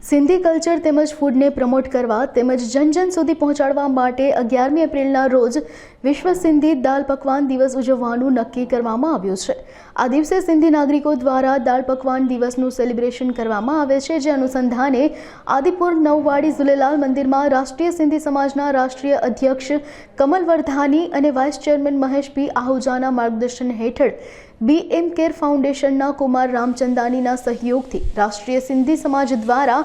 Sindhi culture તેમજ ફૂડને promote કરવા તેમજ જન સુધી પહોંચાડવા માટે 11મી એપ્રિલના રોજ વિશ્વ સિંધી દાલ પકવાન દિવસ ઉજવવાનું નક્કી કરવામાં આવ્યું છે। આ દિવસે સિંધી નાગરિકો દ્વારા દાલ પકવાન દિવસનું સેલિબ્રેશન કરવામાં આવે છે, જે અનુસંધાને આદિપુર નવવાડી ઝૂલેલાલ મંદિરમાં રાષ્ટ્રીય સિંધી સમાજના રાષ્ટ્રીય અધ્યક્ષ કમલ વર્ધાની અને વાઇસ ચેરમેન મહેશ પી આહુજાના માર્ગદર્શન હેઠળ BM કેર ફાઉન્ડેશનના કુમાર રામચંદાનીના સહયોગથી રાષ્ટ્રીય સિંધી સમાજ દ્વારા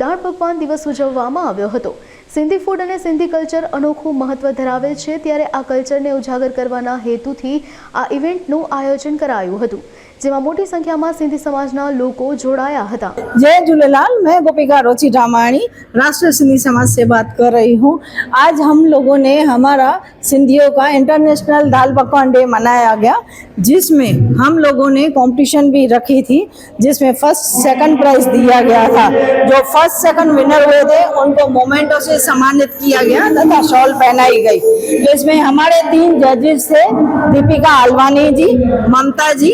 દાળ પકવાન દિવસ ઉજવવામાં આવ્યો હતો। સિંધી ફૂડ અને સિંધી કલ્ચર અનોખું મહત્વ ધરાવે છે, ત્યારે આ કલ્ચરને ઉજાગર કરવાના હેતુથી આ ઇવેન્ટનું આયોજન કરાયું હતું, જેમાં મોટી संख्याમાં सिंधी समाजना लोगों जोड़ाया था। जय झूलेलाल, मैं गोपिका रोची रामाणी राष्ट्रीय सिंधी समाज से बात कर रही हूँ। आज हम लोगों ने हमारा सिंधियों का इंटरनेशनल दाल पकवान डे मनाया गया, जिसमें हम लोगों ने कंपटीशन भी रखी थी, जिसमें फर्स्ट सेकंड प्राइज दिया गया था। जो फर्स्ट सेकंड विनर हुए थे उनको मोमेंटो से सम्मानित किया गया तथा शॉल पहनाई गई। इसमें हमारे 3 जजेस थे, दीपिका आलवानी जी, ममता जी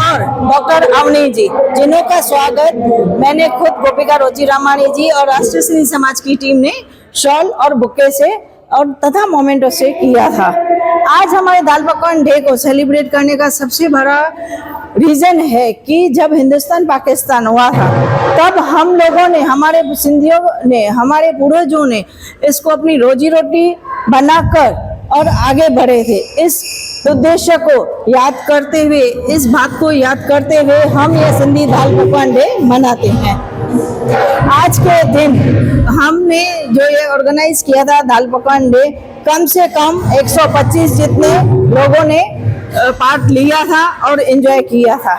और डॉक्टर अवनी जी, जिन्हों का स्वागत मैंने खुद गोपिका रोची रामाणी जी और राष्ट्रीय सिंधी समाज की टीम ने शॉल और बुके से और तथा मोमेंटो से किया था। आज हमारे दाल पकवान डे को सेलिब्रेट करने का सबसे बड़ा रीज़न है कि जब हिंदुस्तान पाकिस्तान हुआ था, तब हम लोगों ने, हमारे सिंधियों ने, हमारे पूर्वजों ने इसको अपनी रोजी रोटी बनाकर और आगे बढ़े थे। इस उद्देश्य को याद करते हुए, इस बात को याद करते हुए हम ये सिंधी दाल पकवान डे मनाते हैं। आज के दिन हमने जो ये ऑर्गेनाइज किया था दाल पकवान डे, कम से कम 125 जितने लोगों ने पार्ट लिया था और एंजॉय किया था।